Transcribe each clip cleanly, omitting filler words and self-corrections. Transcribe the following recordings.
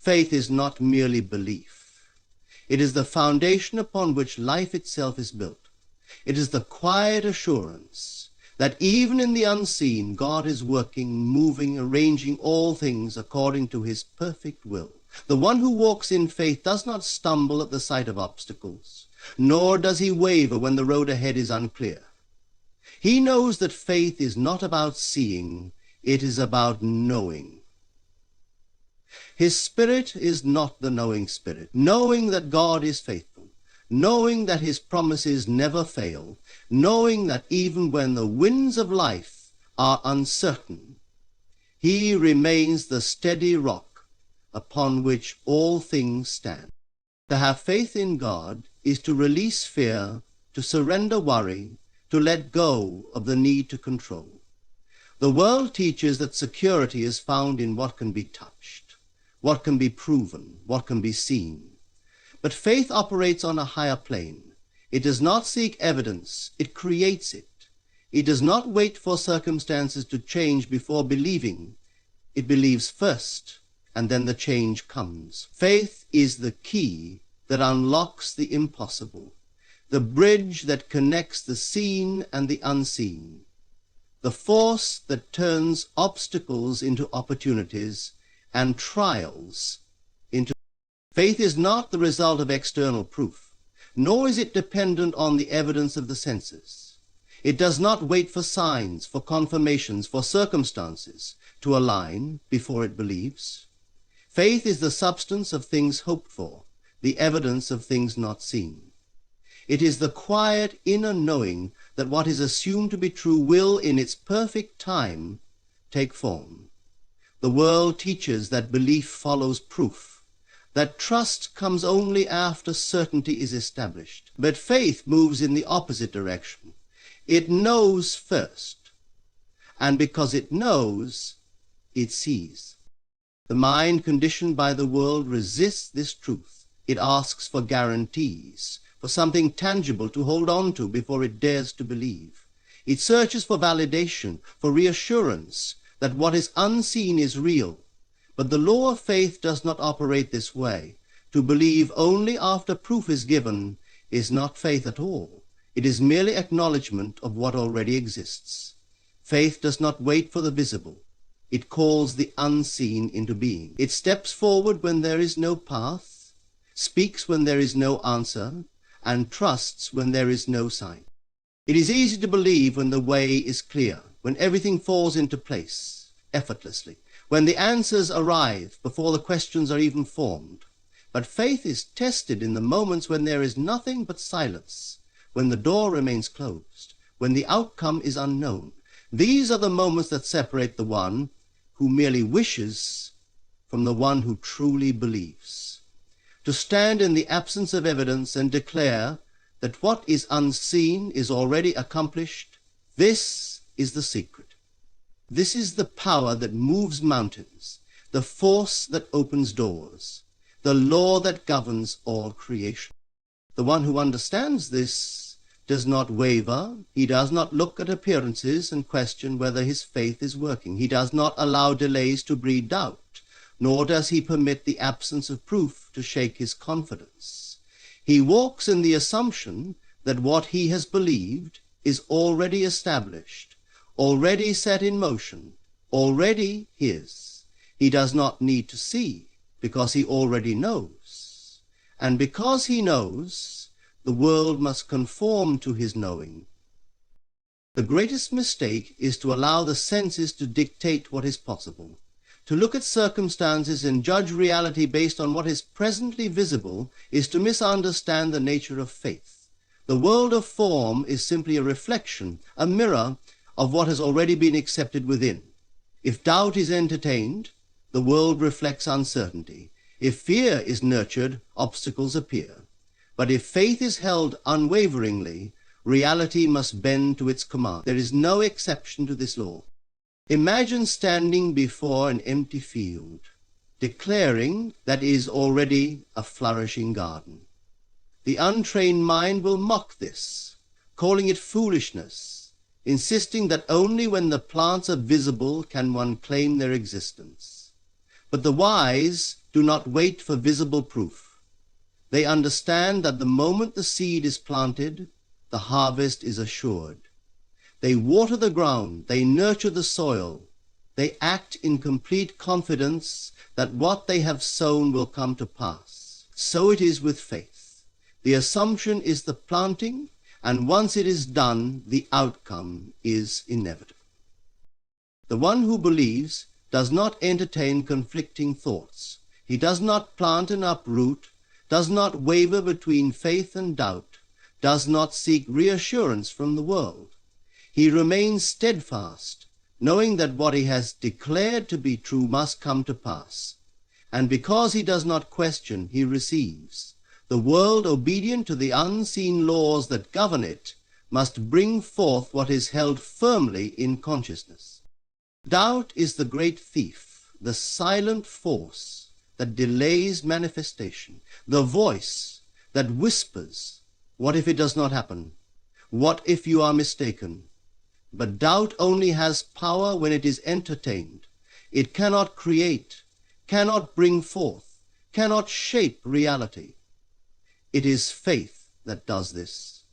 Faith is not merely belief. It is the foundation upon which life itself is built. It is the quiet assurance that even in the unseen, God is working, moving, arranging all things according to his perfect will. The one who walks in faith does not stumble at the sight of obstacles, nor does he waver when the road ahead is unclear. He knows that faith is not about seeing, it is about knowing. His spirit is not the knowing spirit, knowing that God is faithful, knowing that his promises never fail, knowing that even when the winds of life are uncertain, he remains the steady rock upon which all things stand. To have faith in God is to release fear, to surrender worry, to let go of the need to control. The world teaches that security is found in what can be touched, what can be proven, what can be seen. But faith operates on a higher plane. It does not seek evidence, it creates it. It does not wait for circumstances to change before believing. It believes first, and then the change comes. Faith is the key that unlocks the impossible, the bridge that connects the seen and the unseen, the force that turns obstacles into opportunities and trials into. Faith is not the result of external proof, nor is it dependent on the evidence of the senses. It does not wait for signs, for confirmations, for circumstances to align before it believes. Faith is the substance of things hoped for, the evidence of things not seen. It is the quiet inner knowing that what is assumed to be true will, in its perfect time, take form. The world teaches that belief follows proof, that trust comes only after certainty is established. But faith moves in the opposite direction. It knows first, and because it knows, it sees. The mind conditioned by the world resists this truth. It asks for guarantees, for something tangible to hold on to before it dares to believe. It searches for validation, for reassurance that what is unseen is real. But the law of faith does not operate this way. To believe only after proof is given is not faith at all. It is merely acknowledgement of what already exists. Faith does not wait for the visible. It calls the unseen into being. It steps forward when there is no path, speaks when there is no answer, and trusts when there is no sign. It is easy to believe when the way is clear, when everything falls into place effortlessly, when the answers arrive before the questions are even formed. But faith is tested in the moments when there is nothing but silence, when the door remains closed, when the outcome is unknown. These are the moments that separate the one who merely wishes from the one who truly believes. To stand in the absence of evidence and declare that what is unseen is already accomplished, this is the secret. This is the power that moves mountains, the force that opens doors, the law that governs all creation. The one who understands this does not waver. He does not look at appearances and question whether his faith is working. He does not allow delays to breed doubt, nor does he permit the absence of proof to shake his confidence. He walks in the assumption that what he has believed is already established, already set in motion, already his. He does not need to see, because he already knows. And because he knows, the world must conform to his knowing. The greatest mistake is to allow the senses to dictate what is possible. To look at circumstances and judge reality based on what is presently visible is to misunderstand the nature of faith. The world of form is simply a reflection, a mirror of what has already been accepted within. If doubt is entertained, the world reflects uncertainty. If fear is nurtured, obstacles appear. But if faith is held unwaveringly, reality must bend to its command. There is no exception to this law. Imagine standing before an empty field, declaring that is already a flourishing garden. The untrained mind will mock this, calling it foolishness, insisting that only when the plants are visible can one claim their existence. But the wise do not wait for visible proof. They understand that the moment the seed is planted, the harvest is assured. They water the ground, they nurture the soil, they act in complete confidence that what they have sown will come to pass. So it is with faith. The assumption is the planting, and once it is done, the outcome is inevitable. The one who believes does not entertain conflicting thoughts. He does not plant and uproot, does not waver between faith and doubt, does not seek reassurance from the world. He remains steadfast, knowing that what he has declared to be true must come to pass. And because he does not question, he receives. The world, obedient to the unseen laws that govern it, must bring forth what is held firmly in consciousness. Doubt is the great thief, the silent force that delays manifestation, the voice that whispers, "What if it does not happen? What if you are mistaken?" But doubt only has power when it is entertained. It cannot create, cannot bring forth, cannot shape reality. It is faith that does this.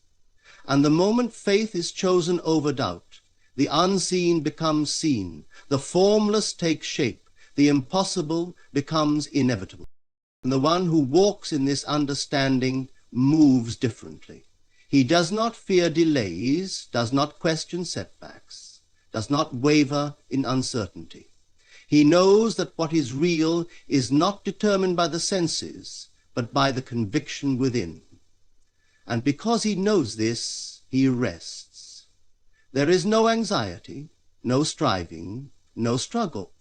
And the moment faith is chosen over doubt, the unseen becomes seen, the formless takes shape, the impossible becomes inevitable. And the one who walks in this understanding moves differently. He does not fear delays, does not question setbacks, does not waver in uncertainty. He knows that what is real is not determined by the senses, but by the conviction within. And because he knows this, he rests. There is no anxiety, no striving, no struggle,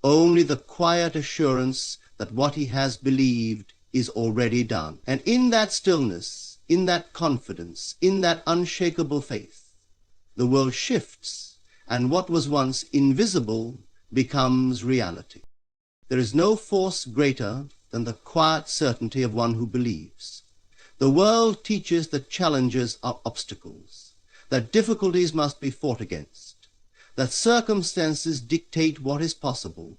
only the quiet assurance that what he has believed is already done. And in that stillness, in that confidence, in that unshakable faith, the world shifts, and what was once invisible becomes reality. There is no force greater than the quiet certainty of one who believes. The world teaches that challenges are obstacles, that difficulties must be fought against, that circumstances dictate what is possible.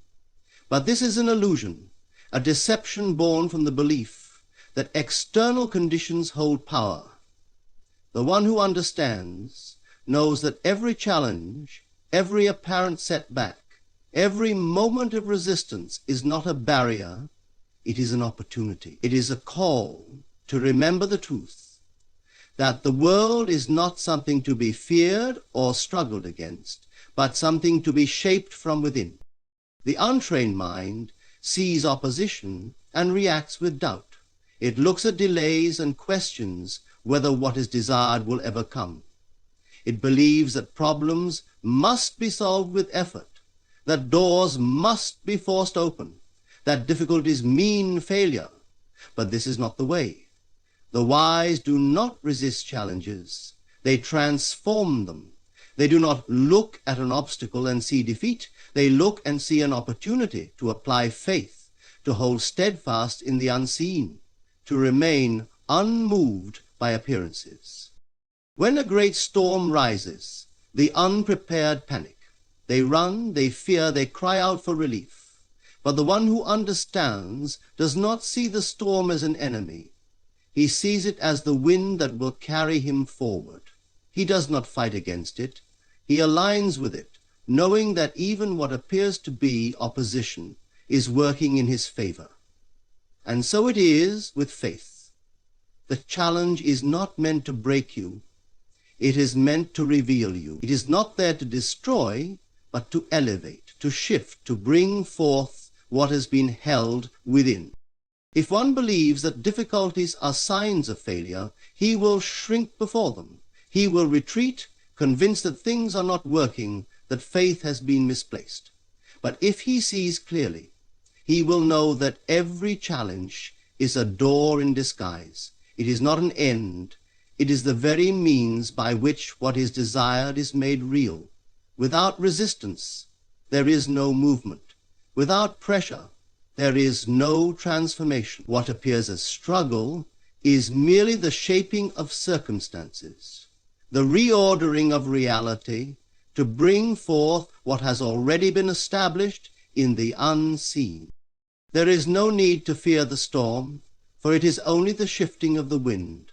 But this is an illusion, a deception born from the belief that external conditions hold power. The one who understands knows that every challenge, every apparent setback, every moment of resistance is not a barrier, it is an opportunity. It is a call to remember the truth that the world is not something to be feared or struggled against, but something to be shaped from within. The untrained mind sees opposition and reacts with doubt. It looks at delays and questions whether what is desired will ever come. It believes that problems must be solved with effort, that doors must be forced open, that difficulties mean failure. But this is not the way. The wise do not resist challenges. They transform them. They do not look at an obstacle and see defeat. They look and see an opportunity to apply faith, to hold steadfast in the unseen, to remain unmoved by appearances. When a great storm rises, the unprepared panic. They run, they fear, they cry out for relief. But the one who understands does not see the storm as an enemy. He sees it as the wind that will carry him forward. He does not fight against it. He aligns with it, knowing that even what appears to be opposition is working in his favor. And so it is with faith. The challenge is not meant to break you. It is meant to reveal you. It is not there to destroy, but to elevate, to shift, to bring forth what has been held within. If one believes that difficulties are signs of failure, he will shrink before them. He will retreat, convinced that things are not working, that faith has been misplaced. But if he sees clearly, he will know that every challenge is a door in disguise. It is not an end. It is the very means by which what is desired is made real. Without resistance, there is no movement. Without pressure, there is no transformation. What appears as struggle is merely the shaping of circumstances, the reordering of reality to bring forth what has already been established in the unseen. There is no need to fear the storm, for it is only the shifting of the wind.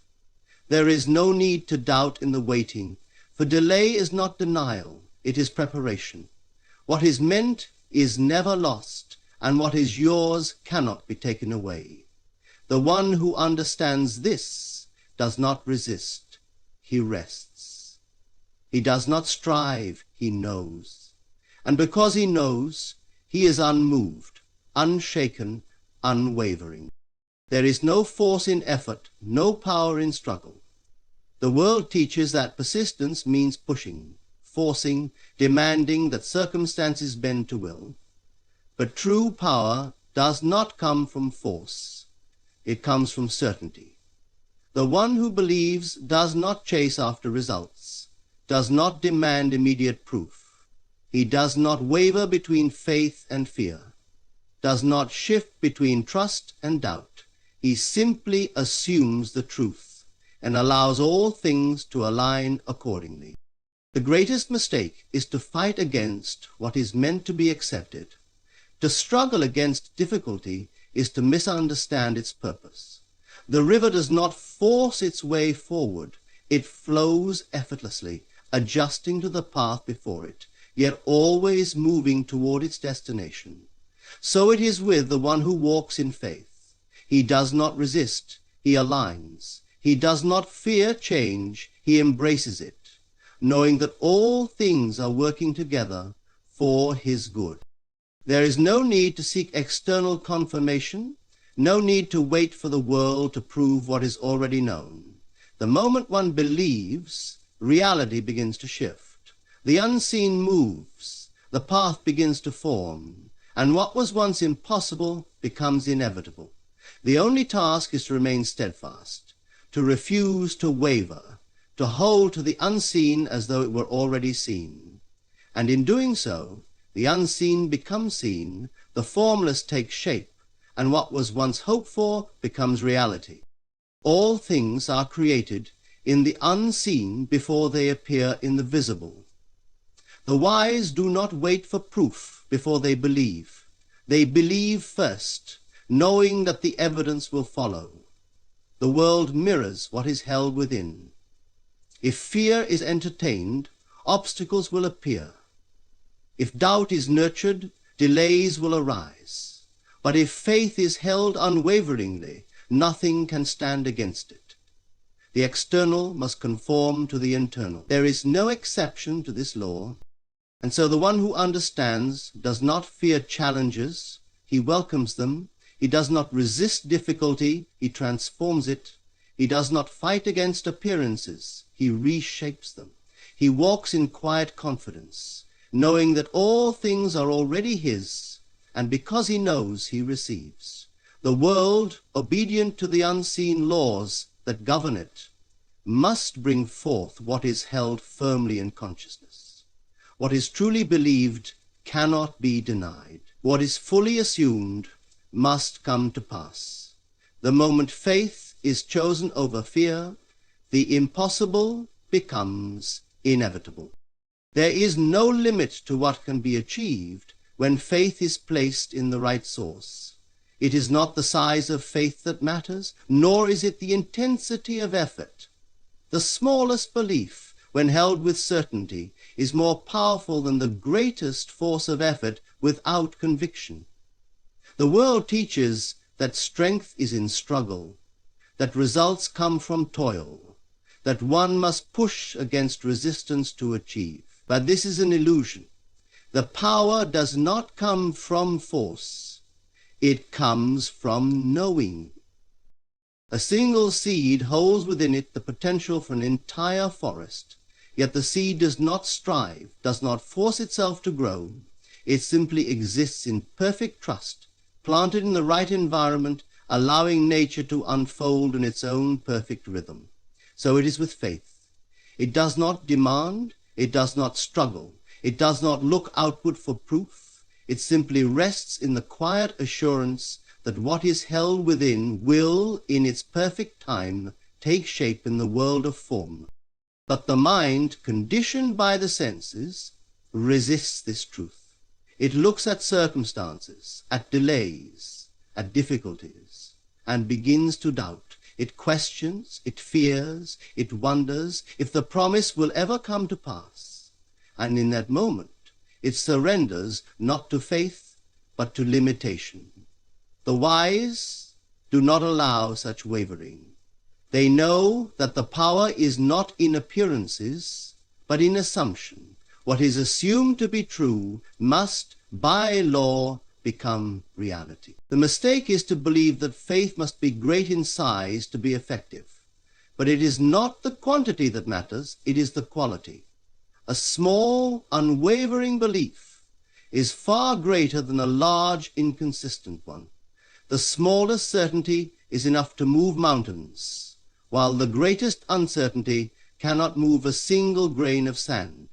There is no need to doubt in the waiting, for delay is not denial, it is preparation. What is meant is never lost, and what is yours cannot be taken away. The one who understands this does not resist, he rests. He does not strive, he knows. And because he knows, he is unmoved, unshaken, unwavering. There is no force in effort, no power in struggle. The world teaches that persistence means pushing, forcing, demanding that circumstances bend to will. But true power does not come from force. It comes from certainty. The one who believes does not chase after results, does not demand immediate proof. He does not waver between faith and fear, does not shift between trust and doubt. He simply assumes the truth and allows all things to align accordingly. The greatest mistake is to fight against what is meant to be accepted. To struggle against difficulty is to misunderstand its purpose. The river does not force its way forward. It flows effortlessly, adjusting to the path before it, yet always moving toward its destination. So it is with the one who walks in faith. He does not resist, he aligns. He does not fear change, he embraces it, knowing that all things are working together for his good. There is no need to seek external confirmation, no need to wait for the world to prove what is already known. The moment one believes, reality begins to shift. The unseen moves, the path begins to form, and what was once impossible becomes inevitable. The only task is to remain steadfast, to refuse to waver, to hold to the unseen as though it were already seen. And in doing so, the unseen becomes seen, the formless takes shape, and what was once hoped for becomes reality. All things are created in the unseen before they appear in the visible. The wise do not wait for proof before they believe. They believe first, knowing that the evidence will follow. The world mirrors what is held within. If fear is entertained, obstacles will appear. If doubt is nurtured, delays will arise. But if faith is held unwaveringly, nothing can stand against it. The external must conform to the internal. There is no exception to this law, and so the one who understands does not fear challenges, he welcomes them. He does not resist difficulty, he transforms it. He does not fight against appearances, he reshapes them. He walks in quiet confidence, knowing that all things are already his, and because he knows, he receives. The world, obedient to the unseen laws that govern it, must bring forth what is held firmly in consciousness. What is truly believed cannot be denied. What is fully assumed must come to pass. The moment faith is chosen over fear, the impossible becomes inevitable. There is no limit to what can be achieved when faith is placed in the right source. It is not the size of faith that matters, nor is it the intensity of effort. The smallest belief, when held with certainty, is more powerful than the greatest force of effort without conviction. The world teaches that strength is in struggle, that results come from toil, that one must push against resistance to achieve. But this is an illusion. The power does not come from force. It comes from knowing. A single seed holds within it the potential for an entire forest, yet the seed does not strive, does not force itself to grow. It simply exists in perfect trust, planted in the right environment, allowing nature to unfold in its own perfect rhythm. So it is with faith. It does not demand, it does not struggle, it does not look outward for proof. It simply rests in the quiet assurance that what is held within will, in its perfect time, take shape in the world of form. But the mind, conditioned by the senses, resists this truth. It looks at circumstances, at delays, at difficulties and begins to doubt. It questions, it fears, it wonders if the promise will ever come to pass. And in that moment, it surrenders not to faith, but to limitation. The wise do not allow such wavering. They know that the power is not in appearances, but in assumption. What is assumed to be true must, by law, become reality. The mistake is to believe that faith must be great in size to be effective. But it is not the quantity that matters, it is the quality. A small, unwavering belief is far greater than a large, inconsistent one. The smallest certainty is enough to move mountains, while the greatest uncertainty cannot move a single grain of sand.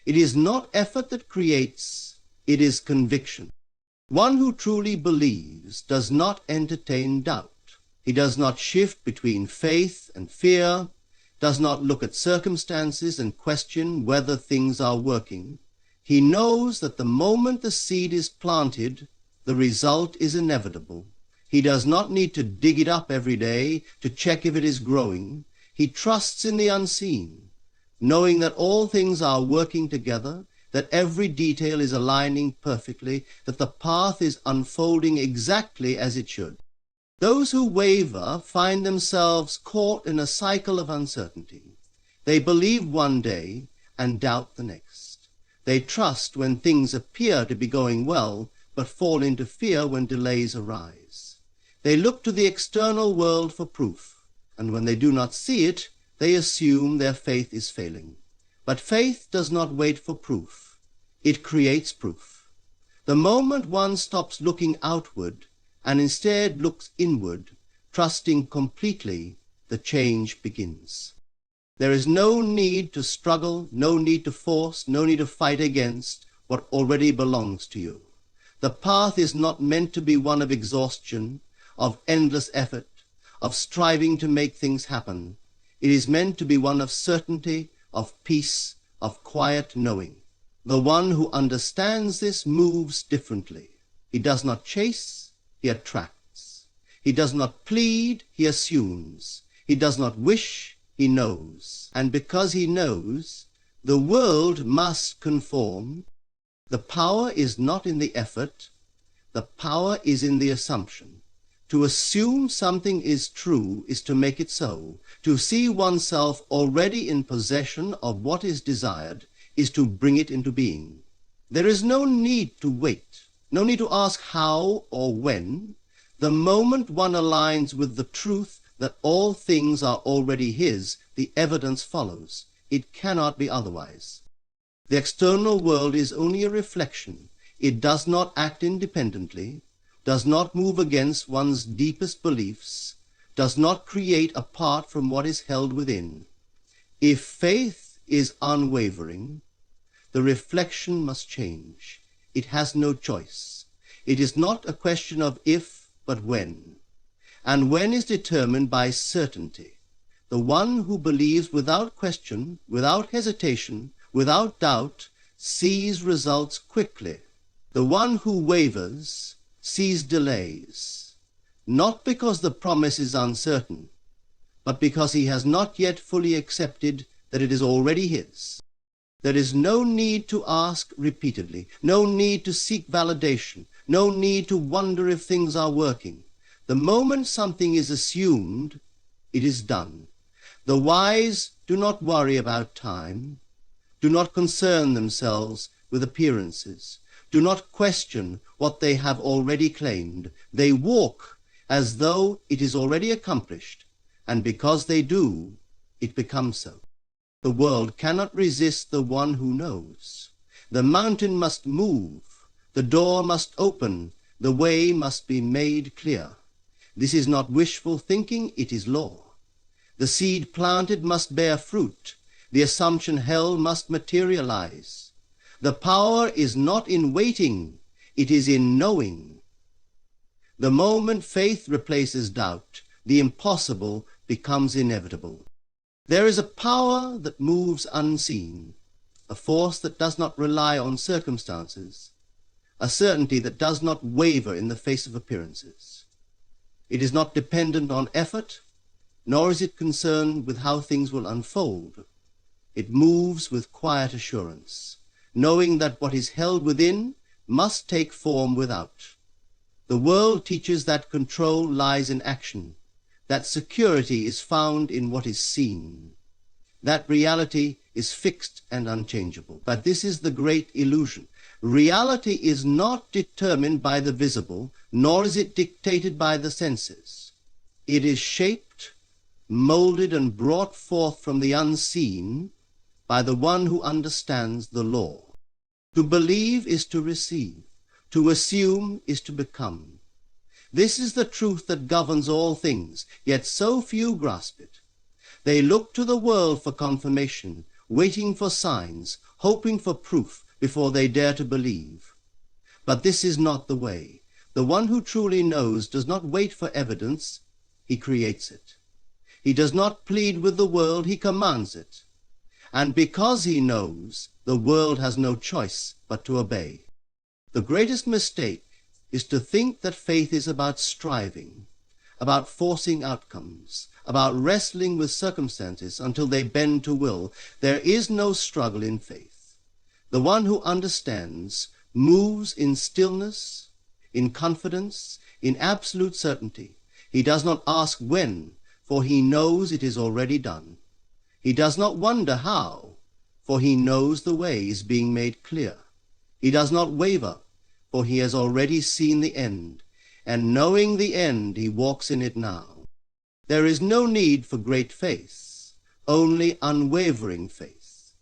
It is not effort that creates, it is conviction. One who truly believes does not entertain doubt. He does not shift between faith and fear, does not look at circumstances and question whether things are working. He knows that the moment the seed is planted, the result is inevitable. He does not need to dig it up every day to check if it is growing. He trusts in the unseen, knowing that all things are working together, that every detail is aligning perfectly, that the path is unfolding exactly as it should. Those who waver find themselves caught in a cycle of uncertainty. They believe one day and doubt the next. They trust when things appear to be going well, but fall into fear when delays arise. They look to the external world for proof, and when they do not see it, they assume their faith is failing. But faith does not wait for proof. It creates proof. The moment one stops looking outward and instead looks inward, trusting completely, the change begins. There is no need to struggle, no need to force, no need to fight against what already belongs to you. The path is not meant to be one of exhaustion, of endless effort, of striving to make things happen. It is meant to be one of certainty, of peace, of quiet knowing. The one who understands this moves differently. He does not chase, he attracts. He does not plead, he assumes. He does not wish, he knows. And because he knows, the world must conform. The power is not in the effort, the power is in the assumption. To assume something is true is to make it so. To see oneself already in possession of what is desired is to bring it into being. There is no need to wait, no need to ask how or when. The moment one aligns with the truth that all things are already his, the evidence follows. It cannot be otherwise. The external world is only a reflection. It does not act independently, does not move against one's deepest beliefs, does not create apart from what is held within. If faith is unwavering, the reflection must change. It has no choice. It is not a question of if, but when. And when is determined by certainty. The one who believes without question, without hesitation, without doubt, sees results quickly. The one who wavers sees delays, not because the promise is uncertain, but because he has not yet fully accepted that it is already his. There is no need to ask repeatedly, no need to seek validation, no need to wonder if things are working. The moment something is assumed, it is done. The wise do not worry about time, do not concern themselves with appearances, do not question what they have already claimed. They walk as though it is already accomplished, and because they do, it becomes so. The world cannot resist the one who knows. The mountain must move, the door must open, the way must be made clear. This is not wishful thinking, it is law. The seed planted must bear fruit, the assumption held must materialize. The power is not in waiting, it is in knowing. The moment faith replaces doubt, the impossible becomes inevitable. There is a power that moves unseen, a force that does not rely on circumstances, a certainty that does not waver in the face of appearances. It is not dependent on effort, nor is it concerned with how things will unfold. It moves with quiet assurance, knowing that what is held within must take form without. The world teaches that control lies in action, that security is found in what is seen, that reality is fixed and unchangeable. But this is the great illusion. Reality is not determined by the visible, nor is it dictated by the senses. It is shaped, molded, and brought forth from the unseen by the one who understands the law. To believe is to receive. To assume is to become. This is the truth that governs all things, yet so few grasp it. They look to the world for confirmation, waiting for signs, hoping for proof before they dare to believe. But this is not the way. The one who truly knows does not wait for evidence, he creates it. He does not plead with the world, he commands it. And because he knows, the world has no choice but to obey. The greatest mistake is to think that faith is about striving, about forcing outcomes, about wrestling with circumstances until they bend to will. There is no struggle in faith. The one who understands moves in stillness, in confidence, in absolute certainty. He does not ask when, for he knows it is already done. He does not wonder how, for he knows the way is being made clear. He does not waver, for he has already seen the end, and knowing the end, he walks in it now. There is no need for great faith, only unwavering faith.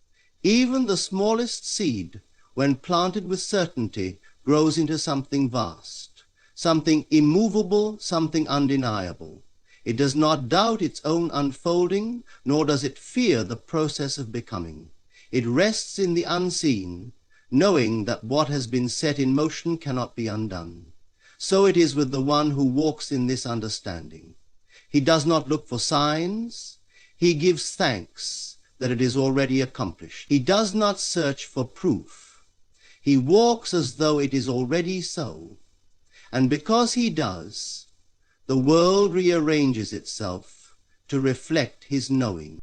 Even the smallest seed, when planted with certainty, grows into something vast, something immovable, something undeniable. It does not doubt its own unfolding, nor does it fear the process of becoming. It rests in the unseen, knowing that what has been set in motion cannot be undone. So it is with the one who walks in this understanding. He does not look for signs. He gives thanks that it is already accomplished. He does not search for proof. He walks as though it is already so. And because he does, the world rearranges itself to reflect his knowing.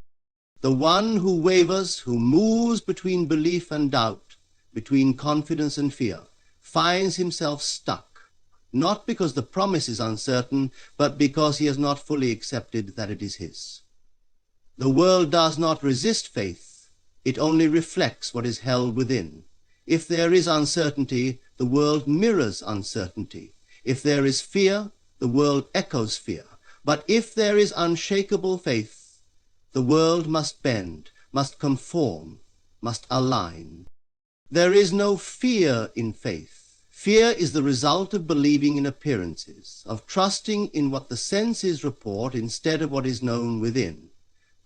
The one who wavers, who moves between belief and doubt, between confidence and fear, finds himself stuck, not because the promise is uncertain, but because he has not fully accepted that it is his. The world does not resist faith, it only reflects what is held within. If there is uncertainty, the world mirrors uncertainty. If there is fear, the world echoes fear. But if there is unshakable faith, the world must bend, must conform, must align. There is no fear in faith. Fear is the result of believing in appearances, of trusting in what the senses report instead of what is known within.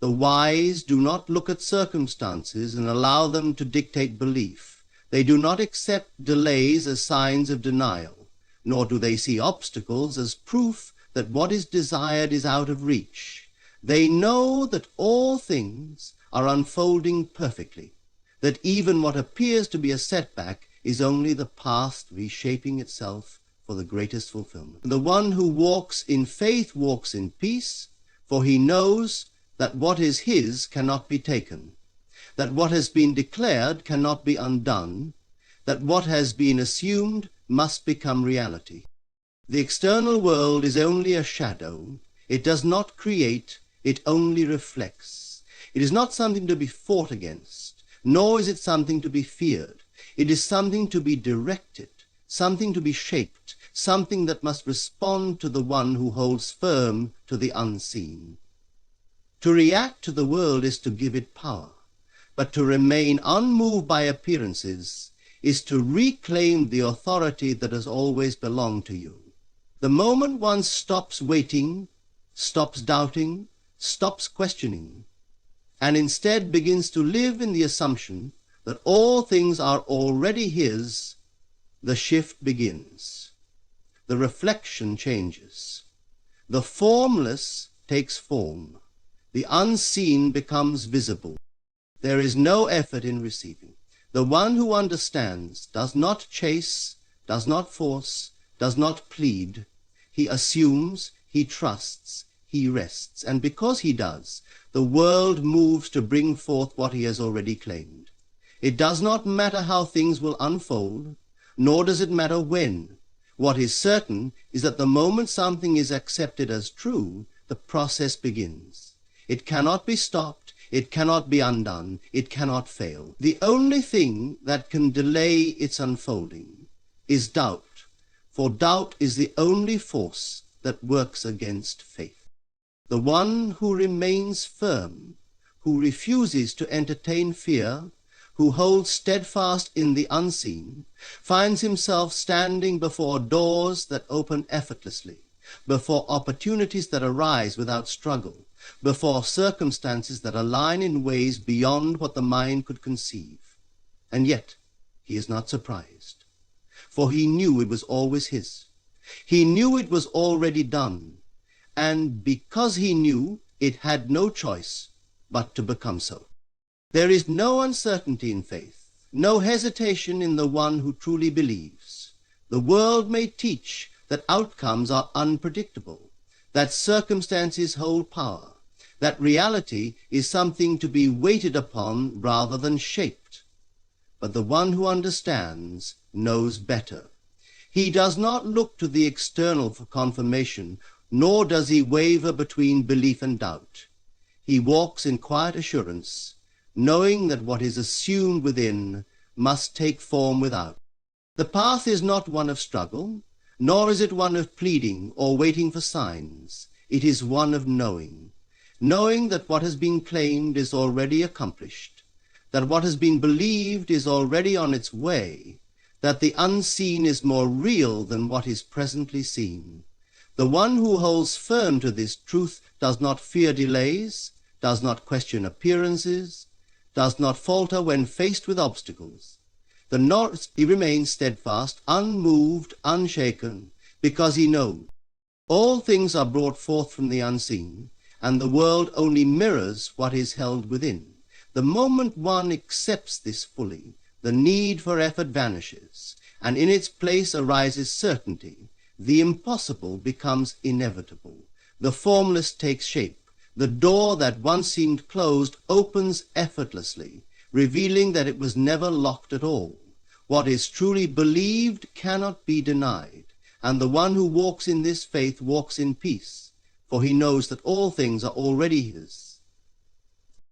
The wise do not look at circumstances and allow them to dictate belief. They do not accept delays as signs of denial, nor do they see obstacles as proof that what is desired is out of reach. They know that all things are unfolding perfectly, that even what appears to be a setback is only the past reshaping itself for the greatest fulfillment. The one who walks in faith walks in peace, for he knows that what is his cannot be taken, that what has been declared cannot be undone, that what has been assumed must become reality. The external world is only a shadow. It does not create, it only reflects. It is not something to be fought against, nor is it something to be feared. It is something to be directed, something to be shaped, something that must respond to the one who holds firm to the unseen. To react to the world is to give it power, but to remain unmoved by appearances is to reclaim the authority that has always belonged to you. The moment one stops waiting, stops doubting, stops questioning, and instead begins to live in the assumption that all things are already his, the shift begins. The reflection changes. The formless takes form. The unseen becomes visible. There is no effort in receiving. The one who understands does not chase, does not force, does not plead. He assumes, he trusts, he rests, and because he does, the world moves to bring forth what he has already claimed. It does not matter how things will unfold, nor does it matter when. What is certain is that the moment something is accepted as true, the process begins. It cannot be stopped, it cannot be undone, it cannot fail. The only thing that can delay its unfolding is doubt, for doubt is the only force that works against faith. The one who remains firm, who refuses to entertain fear, who holds steadfast in the unseen, finds himself standing before doors that open effortlessly, before opportunities that arise without struggle, before circumstances that align in ways beyond what the mind could conceive. And yet he is not surprised, for he knew it was always his. He knew it was already done, and because he knew, it had no choice but to become so. There is no uncertainty in faith, no hesitation in the one who truly believes. The world may teach that outcomes are unpredictable, that circumstances hold power, that reality is something to be waited upon rather than shaped. But the one who understands knows better. He does not look to the external for confirmation, nor does he waver between belief and doubt. He walks in quiet assurance, knowing that what is assumed within must take form without. The path is not one of struggle, nor is it one of pleading or waiting for signs. It is one of knowing that what has been claimed is already accomplished, that what has been believed is already on its way, that the unseen is more real than what is presently seen. The one who holds firm to this truth does not fear delays, does not question appearances, does not falter when faced with obstacles. He remains steadfast, unmoved, unshaken, because he knows all things are brought forth from the unseen, and the world only mirrors what is held within. The moment one accepts this fully, the need for effort vanishes, and in its place arises certainty. The impossible becomes inevitable. The formless takes shape. The door that once seemed closed opens effortlessly, revealing that it was never locked at all. What is truly believed cannot be denied, and the one who walks in this faith walks in peace, for he knows that all things are already his.